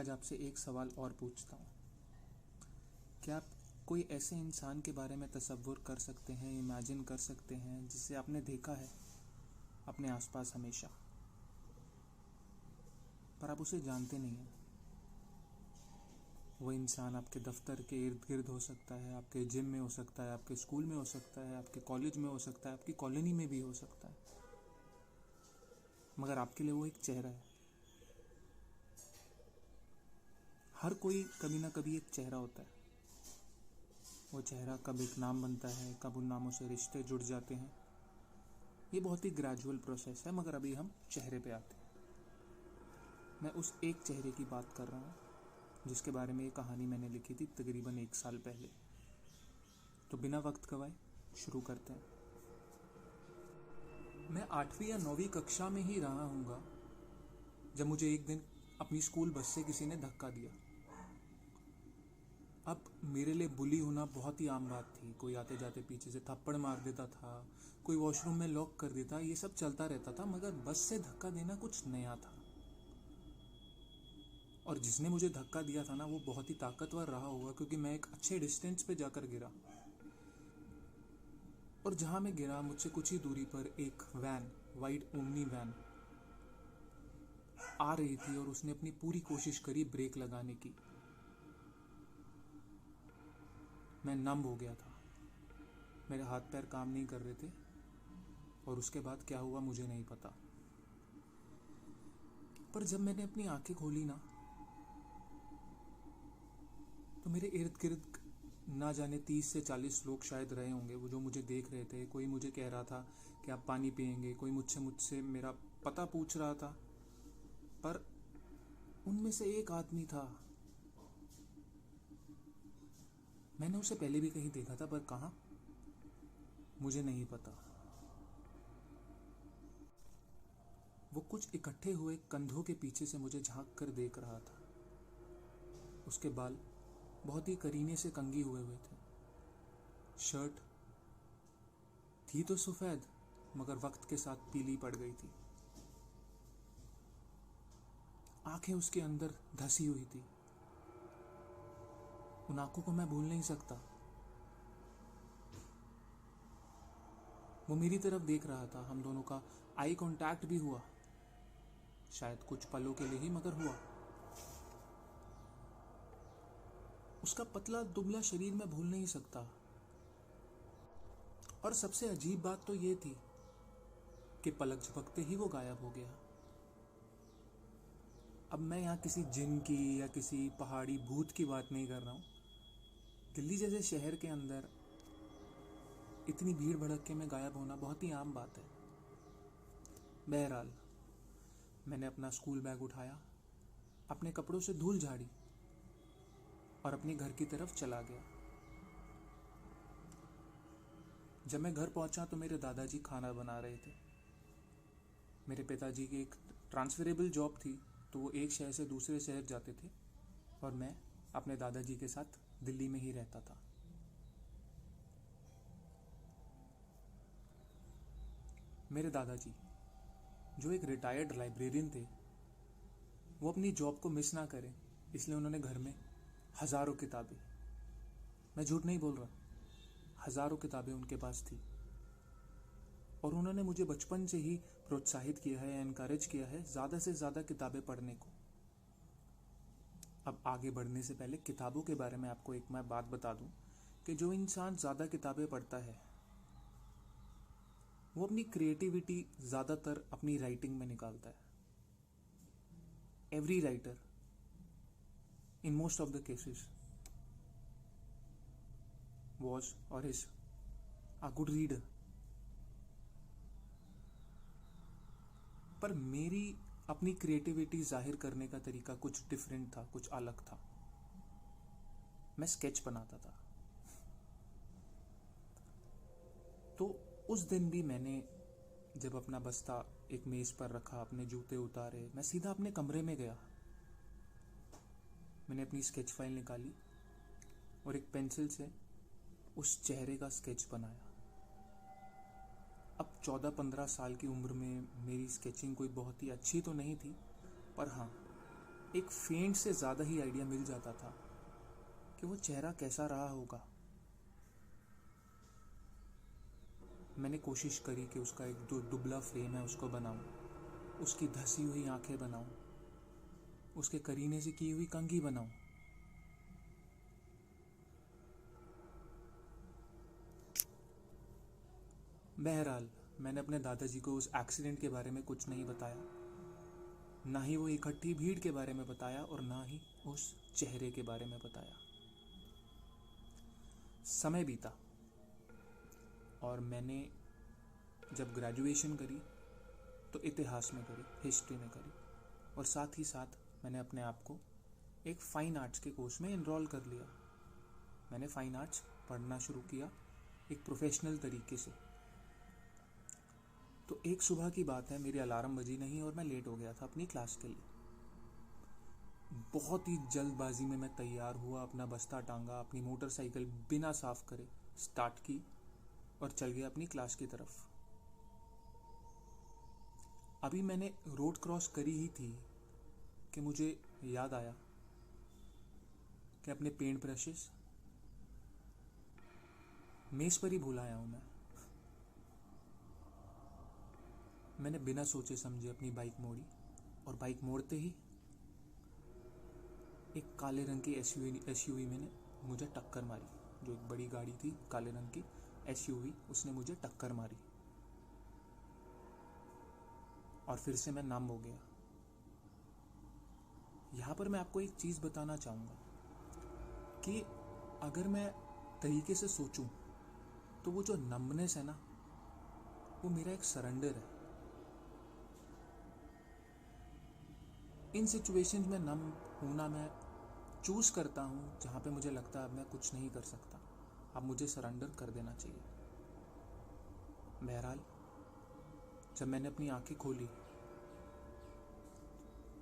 आज आपसे एक सवाल और पूछता हूँ। क्या आप कोई ऐसे इंसान के बारे में तसव्वुर कर सकते हैं, इमेजिन कर सकते हैं, जिसे आपने देखा है अपने आसपास हमेशा, पर आप उसे जानते नहीं हैं? वो इंसान आपके दफ्तर के इर्द गिर्द हो सकता है, आपके जिम में हो सकता है, आपके स्कूल में हो सकता है, आपके कॉलेज में हो सकता है, आपकी कॉलोनी में भी हो सकता है, मगर आपके लिए वो एक चेहरा है। हर कोई कभी ना कभी एक चेहरा होता है। वो चेहरा कब एक नाम बनता है, कब उन नामों से रिश्ते जुड़ जाते हैं। ये बहुत ही ग्रेजुअल प्रोसेस है, मगर अभी हम चेहरे पे आते हैं। मैं उस एक चेहरे की बात कर रहा हूँ जिसके बारे में ये कहानी मैंने लिखी थी तकरीबन 1 साल पहले। तो बिना वक्त गवाए शुरू करते हैं। मैं 8वीं या 9वीं कक्षा में ही रहा हूँगा जब मुझे एक दिन अपनी स्कूल बस से किसी ने धक्का दिया। अब मेरे लिए बुली होना बहुत ही आम बात थी। कोई आते जाते पीछे से थप्पड़ मार देता था, कोई वॉशरूम में लॉक कर देता, ये सब चलता रहता था, मगर बस से धक्का देना कुछ नया था। और जिसने मुझे धक्का दिया था ना, वो बहुत ही ताकतवर रहा होगा, क्योंकि मैं एक अच्छे डिस्टेंस पे जाकर गिरा। और जहां मैं गिरा, मुझसे कुछ ही दूरी पर एक वैन, वाइट ओमनी वैन आ रही थी और उसने अपनी पूरी कोशिश करी ब्रेक लगाने की। मैं नम हो गया था, मेरे हाथ पैर काम नहीं कर रहे थे, और उसके बाद क्या हुआ मुझे नहीं पता। पर जब मैंने अपनी आंखें खोली ना, तो मेरे इर्द गिर्द ना जाने 30 से 40 लोग शायद रहे होंगे, वो जो मुझे देख रहे थे। कोई मुझे कह रहा था कि आप पानी पियेंगे, कोई मुझसे मेरा पता पूछ रहा था। पर उनमें से एक आदमी था, मैंने उसे पहले भी कहीं देखा था, पर कहाँ मुझे नहीं पता। वो कुछ इकट्ठे हुए कंधों के पीछे से मुझे झांक कर देख रहा था। उसके बाल बहुत ही करीने से कंघी हुए हुए थे। शर्ट थी तो सफेद, मगर वक्त के साथ पीली पड़ गई थी। आंखें उसके अंदर धसी हुई थी। उन आंखों को मैं भूल नहीं सकता। वो मेरी तरफ देख रहा था, हम दोनों का आई कांटेक्ट भी हुआ, शायद कुछ पलों के लिए ही, मगर हुआ। उसका पतला दुबला शरीर मैं भूल नहीं सकता। और सबसे अजीब बात तो ये थी कि पलक झपकते ही वो गायब हो गया। अब मैं यहाँ किसी जिन की या किसी पहाड़ी भूत की बात नहीं कर रहा हूँ। दिल्ली जैसे शहर के अंदर इतनी भीड़ भड़के में गायब होना बहुत ही आम बात है। बहरहाल, मैंने अपना स्कूल बैग उठाया, अपने कपड़ों से धूल झाड़ी और अपने घर की तरफ चला गया। जब मैं घर पहुंचा तो मेरे दादाजी खाना बना रहे थे। मेरे पिताजी की एक ट्रांसफरेबल जॉब थी, तो वो एक शहर से दूसरे शहर जाते थे और मैं अपने दादाजी के साथ दिल्ली में ही रहता था। मेरे दादाजी, जो एक रिटायर्ड लाइब्रेरियन थे, वो अपनी जॉब को मिस ना करें, इसलिए उन्होंने घर में हज़ारों किताबें, मैं झूठ नहीं बोल रहा, हज़ारों किताबें उनके पास थी। और उन्होंने मुझे बचपन से ही प्रोत्साहित किया है, एनकरेज किया है ज़्यादा से ज़्यादा किताबें पढ़ने को। अब आगे बढ़ने से पहले किताबों के बारे में आपको एक मैं बात बता दूं कि जो इंसान ज़्यादा किताबें पढ़ता है, वो अपनी क्रिएटिविटी ज़्यादातर अपनी राइटिंग में निकालता है। Every writer, in most of the cases, was or is a good reader। पर मेरी अपनी क्रिएटिविटी जाहिर करने का तरीका कुछ डिफरेंट था, कुछ अलग था। मैं स्केच बनाता था। तो उस दिन भी मैंने जब अपना बस्ता एक मेज पर रखा, अपने जूते उतारे, मैं सीधा अपने कमरे में गया। मैंने अपनी स्केच फाइल निकाली और एक पेंसिल से उस चेहरे का स्केच बनाया। अब 14-15 साल की उम्र में मेरी स्केचिंग कोई बहुत ही अच्छी तो नहीं थी, पर हाँ, एक फेंट से ज़्यादा ही आइडिया मिल जाता था कि वो चेहरा कैसा रहा होगा। मैंने कोशिश करी कि उसका एक दुबला फ्रेम है उसको बनाऊं, उसकी धसी हुई आंखें बनाऊं, उसके करीने से की हुई कंघी बनाऊं। बहरहाल मैंने अपने दादाजी को उस एक्सीडेंट के बारे में कुछ नहीं बताया, ना ही वो इकट्ठी भीड़ के बारे में बताया और ना ही उस चेहरे के बारे में बताया। समय बीता और मैंने जब ग्रेजुएशन करी तो इतिहास में करी, हिस्ट्री में करी, और साथ ही साथ मैंने अपने आप को एक फ़ाइन आर्ट्स के कोर्स में इनरोल कर लिया। मैंने फ़ाइन आर्ट्स पढ़ना शुरू किया एक प्रोफेशनल तरीके से। तो एक सुबह की बात है, मेरी अलार्म बजी नहीं और मैं लेट हो गया था अपनी क्लास के लिए। बहुत ही जल्दबाजी में मैं तैयार हुआ, अपना बस्ता टांगा, अपनी मोटरसाइकिल बिना साफ करे स्टार्ट की और चल गया अपनी क्लास की तरफ। अभी मैंने रोड क्रॉस करी ही थी कि मुझे याद आया कि अपने पेंट ब्रशेस मेज पर ही भूल आया हूं मैंने बिना सोचे समझे अपनी बाइक मोड़ी और बाइक मोड़ते ही एक काले रंग की एसयूवी मैंने मुझे टक्कर मारी। जो एक बड़ी गाड़ी थी काले रंग की एसयूवी, उसने मुझे टक्कर मारी और फिर से मैं नम हो गया। यहाँ पर मैं आपको एक चीज़ बताना चाहूँगा कि अगर मैं तरीके से सोचूं तो वो जो नमनेस है ना, वो मेरा एक सरेंडर है। इन सिचुएशंस में नम होना मैं चूज करता हूँ जहाँ पे मुझे लगता है अब मैं कुछ नहीं कर सकता, अब मुझे सरेंडर कर देना चाहिए। बहरहाल जब मैंने अपनी आंखें खोली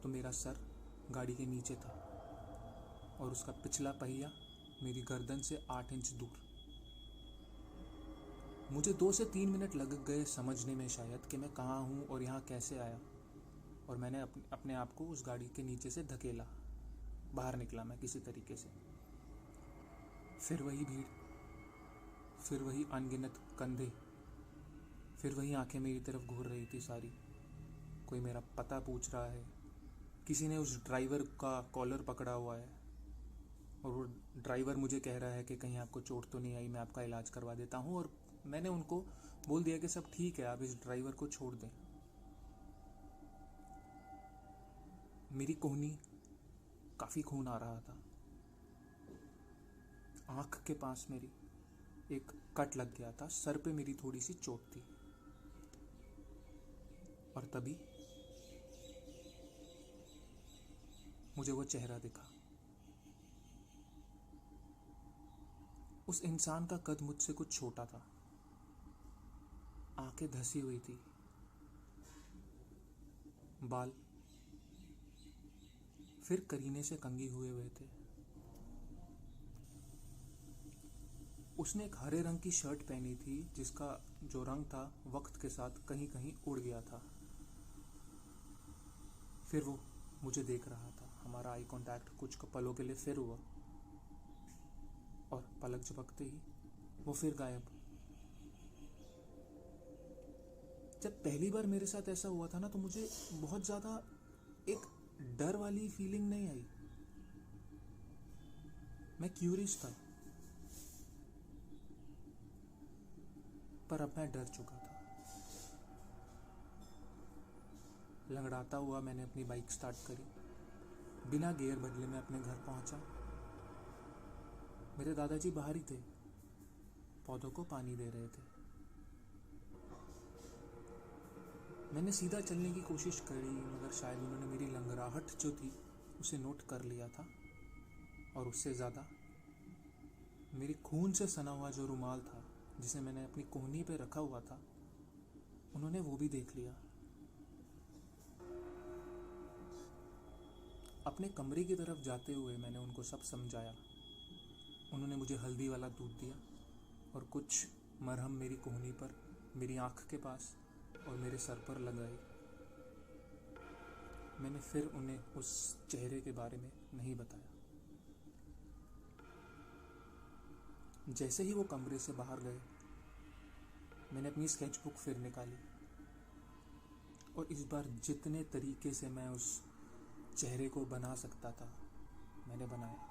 तो मेरा सर गाड़ी के नीचे था और उसका पिछला पहिया मेरी गर्दन से 8 इंच दूर। मुझे 2 से 3 मिनट लग गए समझने में शायद कि मैं कहाँ हूँ और यहाँ कैसे आया, और मैंने अपने आप को उस गाड़ी के नीचे से धकेला, बाहर निकला मैं किसी तरीके से। फिर वही भीड़, फिर वही अनगिनत कंधे, फिर वही आंखें मेरी तरफ घूर रही थी सारी। कोई मेरा पता पूछ रहा है, किसी ने उस ड्राइवर का कॉलर पकड़ा हुआ है और वो ड्राइवर मुझे कह रहा है कि कहीं आपको चोट तो नहीं आई, मैं आपका इलाज करवा देता हूँ। और मैंने उनको बोल दिया कि सब ठीक है, आप इस ड्राइवर को छोड़ दें। मेरी कोहनी काफ़ी खून आ रहा था, आँख के पास मेरी एक कट लग गया था, सर पे मेरी थोड़ी सी चोट थी। और तभी मुझे वो चेहरा दिखा। उस इंसान का कद मुझसे कुछ छोटा था, आंखें धसी हुई थी, बाल फिर करीने से कंघी हुए थे। उसने एक हरे रंग की शर्ट पहनी थी जिसका जो रंग था वक्त के साथ कहीं कहीं उड़ गया था। फिर वो मुझे देख रहा था, हमारा आई कांटेक्ट कुछ पलों के लिए फिर हुआ और पलक झपकते ही वो फिर गायब। जब पहली बार मेरे साथ ऐसा हुआ था ना, तो मुझे बहुत ज़्यादा एक डर वाली फीलिंग नहीं आई, मैं क्यूरियस था, पर अब मैं डर चुका था। लंगड़ाता हुआ मैंने अपनी बाइक स्टार्ट करी, बिना गियर बदले मैं अपने घर पहुंचा। मेरे दादाजी बाहर ही थे, पौधों को पानी दे रहे थे। मैंने सीधा चलने की कोशिश करी, मगर शायद उन्होंने मेरी लंगड़ाहट जो थी उसे नोट कर लिया था, और उससे ज़्यादा मेरी खून से सना हुआ जो रुमाल था जिसे मैंने अपनी कोहनी पे रखा हुआ था, उन्होंने वो भी देख लिया। अपने कमरे की तरफ जाते हुए मैंने उनको सब समझाया। उन्होंने मुझे हल्दी वाला दूध दिया और कुछ मरहम मेरी कोहनी पर, मेरी आँख के पास और मेरे सर पर लगाई। मैंने फिर उन्हें उस चेहरे के बारे में नहीं बताया। जैसे ही वो कमरे से बाहर गए, मैंने अपनी स्केचबुक फिर निकाली और इस बार जितने तरीके से मैं उस चेहरे को बना सकता था मैंने बनाया।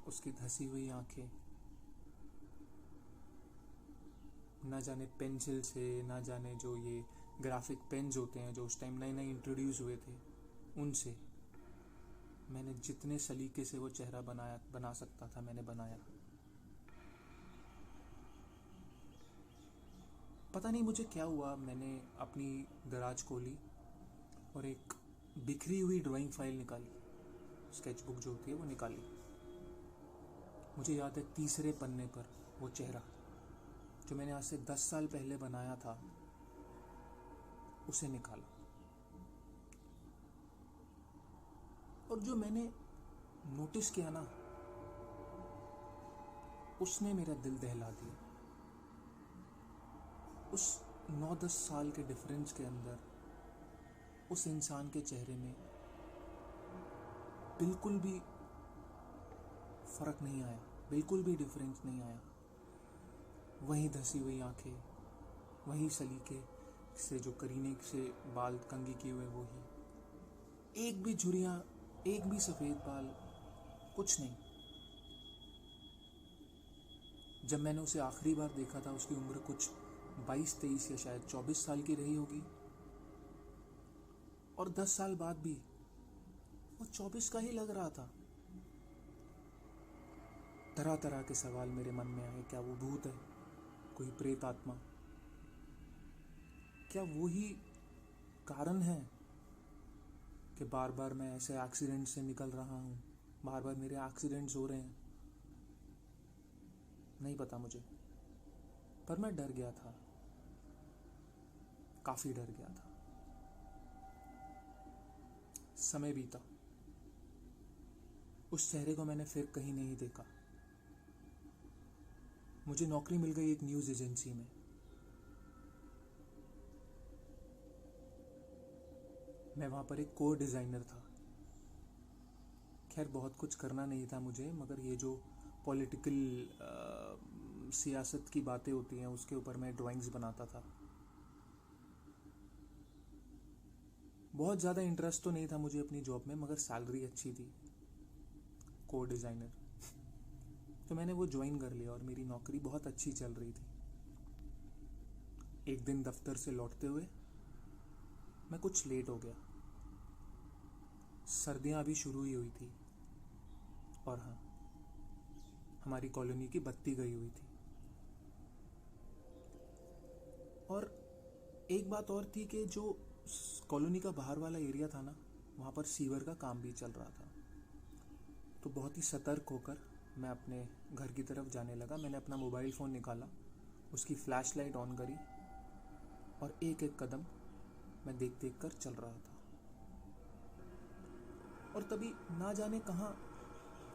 उसकी धसी हुई आंखें, ना जाने पेंसिल से, ना जाने जो ये ग्राफिक पेन्स होते हैं जो उस टाइम नए नए इंट्रोड्यूस हुए थे, उनसे मैंने जितने सलीके से वो चेहरा बना सकता था मैंने बनाया। पता नहीं मुझे क्या हुआ, मैंने अपनी दराज खोली और एक बिखरी हुई ड्राइंग फाइल निकाली, स्केचबुक जो होती है वो निकाली। मुझे याद है तीसरे पन्ने पर वो चेहरा जो मैंने आज से 10 साल पहले बनाया था उसे निकाला। और जो मैंने नोटिस किया ना, उसने मेरा दिल दहला दिया। उस 9-10 साल के डिफरेंस के अंदर उस इंसान के चेहरे में बिल्कुल भी फर्क नहीं आया, बिल्कुल भी डिफरेंस नहीं आया। वही धसी हुई आंखें, वही सलीके से जो करीने से बाल कंघी किए हुए, वो ही एक भी झुर्रियाँ, एक भी सफ़ेद बाल, कुछ नहीं। जब मैंने उसे आखिरी बार देखा था उसकी उम्र कुछ 22-23 या शायद 24 साल की रही होगी। और 10 साल बाद भी वो 24 का ही लग रहा था। तरह तरह के सवाल मेरे मन में आए। क्या वो भूत है, कोई प्रेत आत्मा? क्या वो ही कारण है कि बार बार मैं ऐसे एक्सीडेंट से निकल रहा हूँ, बार बार मेरे एक्सीडेंट्स हो रहे हैं? नहीं पता मुझे, पर मैं डर गया था, काफी डर गया था। समय बीता, उस चेहरे को मैंने फिर कहीं नहीं देखा। मुझे नौकरी मिल गई एक न्यूज़ एजेंसी में। मैं वहाँ पर एक को डिज़ाइनर था। खैर बहुत कुछ करना नहीं था मुझे, मगर ये जो पॉलिटिकल सियासत की बातें होती हैं उसके ऊपर मैं ड्राइंग्स बनाता था। बहुत ज़्यादा इंटरेस्ट तो नहीं था मुझे अपनी जॉब में, मगर सैलरी अच्छी थी, को डिज़ाइनर। तो मैंने वो ज्वाइन कर लिया और मेरी नौकरी बहुत अच्छी चल रही थी। एक दिन दफ्तर से लौटते हुए मैं कुछ लेट हो गया। सर्दियाँ अभी शुरू ही हुई थी और हाँ, हमारी कॉलोनी की बत्ती गई हुई थी। और एक बात और थी कि जो कॉलोनी का बाहर वाला एरिया था ना, वहाँ पर सीवर का काम भी चल रहा था। तो बहुत ही सतर्क होकर मैं अपने घर की तरफ जाने लगा। मैंने अपना मोबाइल फ़ोन निकाला, उसकी फ्लैश लाइट ऑन करी और एक एक कदम मैं देख देख कर चल रहा था। और तभी ना जाने कहाँ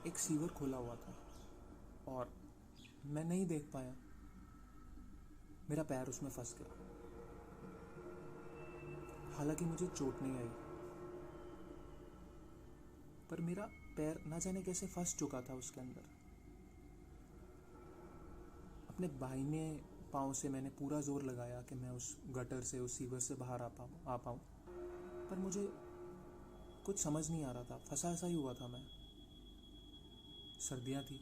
एक सीवर खोला हुआ था और मैं नहीं देख पाया, मेरा पैर उसमें फंस गया। हालांकि मुझे चोट नहीं आई, पर मेरा पैर ना जाने कैसे फंस चुका था उसके अंदर। अपने बाहिने पाँव से मैंने पूरा जोर लगाया कि मैं उस गटर से, उस सीवर से बाहर आ पाऊँ, पर मुझे कुछ समझ नहीं आ रहा था, फंसा ऐसा ही हुआ था मैं। सर्दियाँ थी।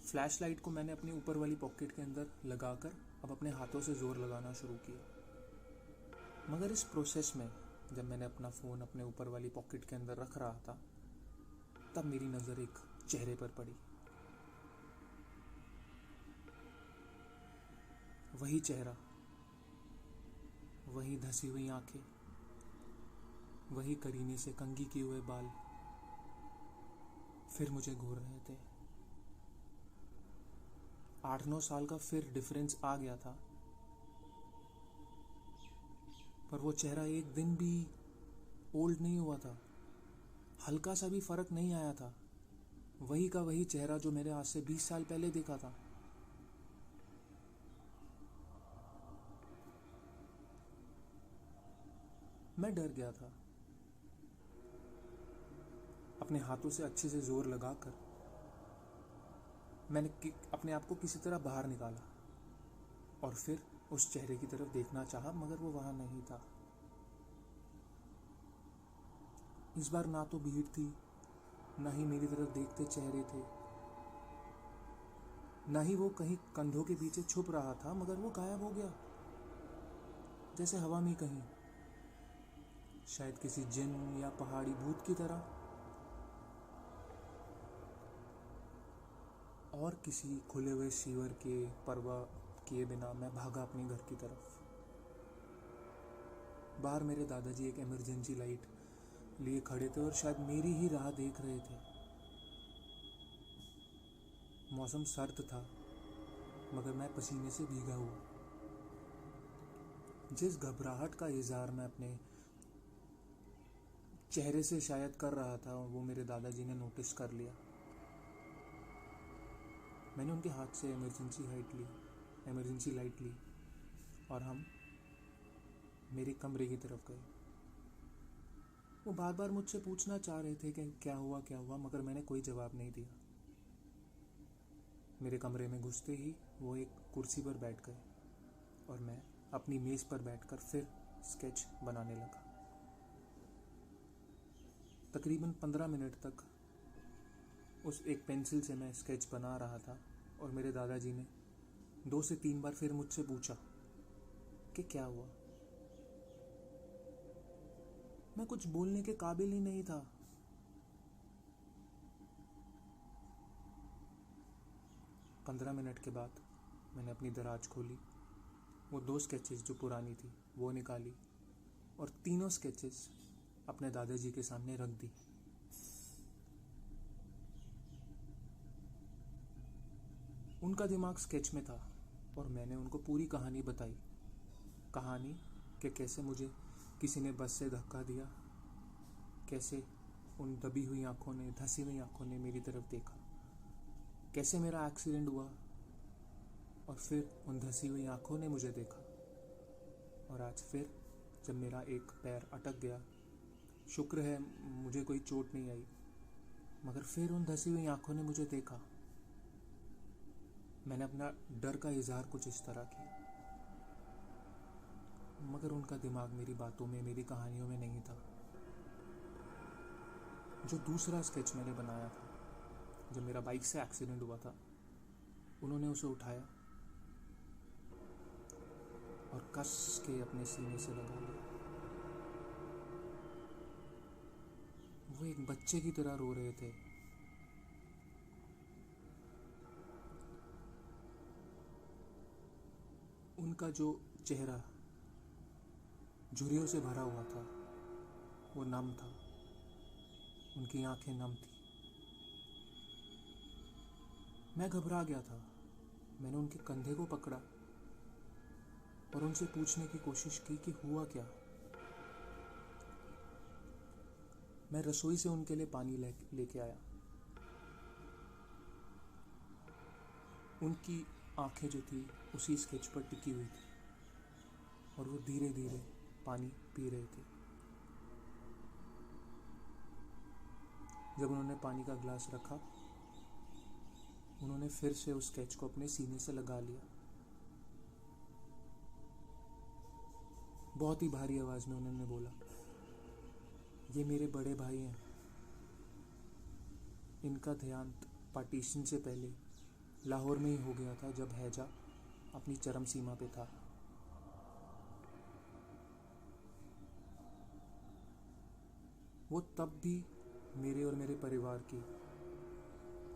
फ्लैश लाइट को मैंने अपनी ऊपर वाली पॉकेट के अंदर लगाकर अब अपने हाथों से ज़ोर लगाना शुरू किया। मगर इस प्रोसेस में जब मैंने अपना फ़ोन अपने ऊपर वाली पॉकेट के अंदर रख रहा था, तब मेरी नज़र एक चेहरे पर पड़ी। वही चेहरा, वही धसी हुई आंखें, वही करीने से कंघी किए हुए बाल फिर मुझे घूर रहे थे। 8-9 साल का फिर डिफरेंस आ गया था, पर वो चेहरा एक दिन भी ओल्ड नहीं हुआ था, हल्का सा भी फर्क नहीं आया था। वही का वही चेहरा जो मैंने आज से 20 साल पहले देखा था। मैं डर गया था। अपने हाथों से अच्छे से जोर लगाकर मैंने अपने आप को किसी तरह बाहर निकाला और फिर उस चेहरे की तरफ देखना चाहा, मगर वो वहां नहीं था। इस बार ना तो भीड़ थी, ना ही मेरी तरफ देखते चेहरे थे, ना ही वो कहीं कंधों के पीछे छुप रहा था, मगर वो गायब हो गया, जैसे हवा में कहीं, शायद किसी जिन या पहाड़ी भूत की तरह। और किसी खुले हुए सीवर के परवाह किए बिना मैं भागा अपने घर की तरफ। बाहर मेरे दादाजी एक इमरजेंसी लाइट लिए खड़े थे और शायद मेरी ही राह देख रहे थे। मौसम सर्द था, मगर मैं पसीने से भीगा हुआ। जिस घबराहट का इजहार मैं अपने चेहरे से शायद कर रहा था, वो मेरे दादाजी ने नोटिस कर लिया। मैंने उनके हाथ से इमरजेंसी लाइट ली और हम मेरे कमरे की तरफ गए। वो बार बार मुझसे पूछना चाह रहे थे कि क्या हुआ, मगर मैंने कोई जवाब नहीं दिया। मेरे कमरे में घुसते ही वो एक कुर्सी पर बैठ गए और मैं अपनी मेज़ पर बैठकर फिर स्केच बनाने लगा। तकरीबन 15 मिनट तक उस एक पेंसिल से मैं स्केच बना रहा था और मेरे दादाजी ने 2 से 3 बार फिर मुझसे पूछा कि क्या हुआ। मैं कुछ बोलने के काबिल ही नहीं था। पंद्रह मिनट के बाद मैंने अपनी दराज खोली, वो 2 स्केचेस जो पुरानी थी वो निकाली और तीनों स्केचेस अपने दादाजी के सामने रख दी। उनका दिमाग स्केच में था और मैंने उनको पूरी कहानी बताई। कहानी कि कैसे मुझे किसी ने बस से धक्का दिया, कैसे उन दबी हुई आंखों ने, धंसी हुई आंखों ने मेरी तरफ देखा, कैसे मेरा एक्सीडेंट हुआ और फिर उन धंसी हुई आंखों ने मुझे देखा। और आज फिर जब मेरा एक पैर अटक गया, शुक्र है मुझे कोई चोट नहीं आई, मगर फिर उन धंसी हुई आंखों ने मुझे देखा। मैंने अपना डर का इजहार कुछ इस तरह किया, मगर उनका दिमाग मेरी बातों में, मेरी कहानियों में नहीं था। जो दूसरा स्केच मैंने बनाया था जब मेरा बाइक से एक्सीडेंट हुआ था, उन्होंने उसे उठाया और कस के अपने सीने से लगा लिया। वो एक बच्चे की तरह रो रहे थे। उनका जो चेहरा झुर्रियों से भरा हुआ था वो नम था, उनकी आंखें नम थी। मैं घबरा गया था। मैंने उनके कंधे को पकड़ा और उनसे पूछने की कोशिश की कि हुआ क्या। मैं रसोई से उनके लिए पानी लेके आया। उनकी आंखें जो थी उसी स्केच पर टिकी हुई थी और वो धीरे धीरे पानी पी रहे थे। जब उन्होंने पानी का ग्लास रखा, उन्होंने फिर से उस स्केच को अपने सीने से लगा लिया। बहुत ही भारी आवाज में उन्होंने बोला, ये मेरे बड़े भाई हैं। इनका देहांत पार्टीशन से पहले लाहौर में ही हो गया था, जब हैजा अपनी चरम सीमा पे था। वो तब भी मेरे और मेरे परिवार की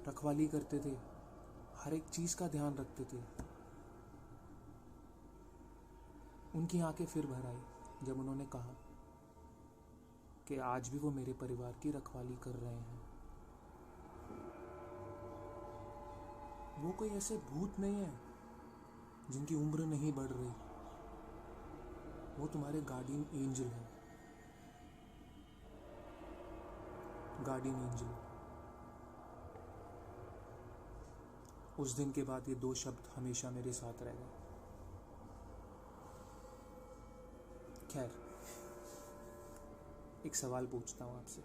रखवाली करते थे, हर एक चीज का ध्यान रखते थे। उनकी आंखें फिर भर आई जब उन्होंने कहा कि आज भी वो मेरे परिवार की रखवाली कर रहे हैं। वो कोई ऐसे भूत नहीं है जिनकी उम्र नहीं बढ़ रही। वो तुम्हारे गार्डियन एंजल है, गार्डियन एंजल। उस दिन के बाद ये 2 शब्द हमेशा मेरे साथ रह गए। खैर, एक सवाल पूछता हूँ आपसे,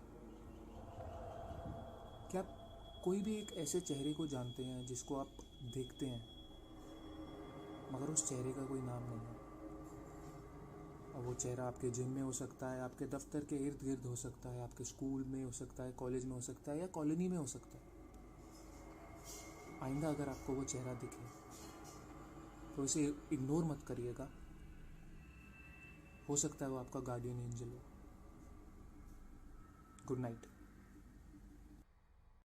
क्या आप कोई भी एक ऐसे चेहरे को जानते हैं जिसको आप देखते हैं मगर उस चेहरे का कोई नाम नहीं है? और वो चेहरा आपके जिम में हो सकता है, आपके दफ्तर के इर्द गिर्द हो सकता है, आपके स्कूल में हो सकता है, कॉलेज में हो सकता है, या कॉलोनी में हो सकता है। आइंदा अगर आपको वो चेहरा दिखे तो इसे इग्नोर मत करिएगा। हो सकता है वो आपका गार्डियन एंजल हो। Good night.